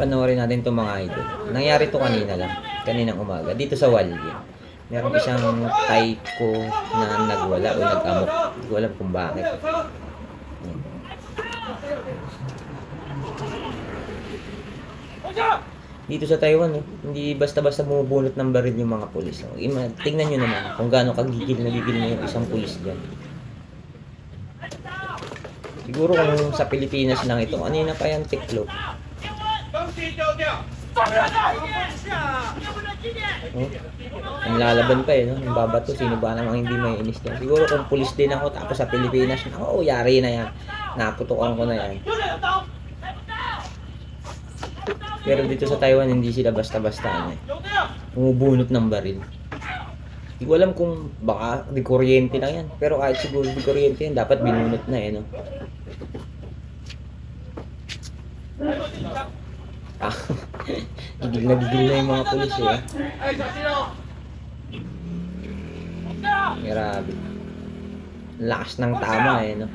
Panoorin natin itong mga idol. Nangyari to kanina lang. Kaninang umaga. Dito sa Wally. Meron isang taiko na nagwala o nag-amok. Hindi ko alam kung bakit. Dito sa Taiwan, hindi basta-basta bumubunot ng baril yung mga pulis. Tingnan nyo naman kung gaano kagigil na yung isang pulis dyan. Siguro kung sa Pilipinas lang ito, kanina pa yan tiklop. Ang lalaban pa no? Ang babato, sino ba namang hindi may inis dyan. Siguro kung pulis din ako, tapos sa Pilipinas, yari na yan. Naputukan ko na yan. Pero dito sa Taiwan, hindi sila basta-basta umubunot ng baril. Hindi ko alam kung baka di kuryente lang yan. Pero kahit siguro di kuryente yan, dapat binunot na no? Gigil na yung mga pulis Grabe. Lakas ng tama no?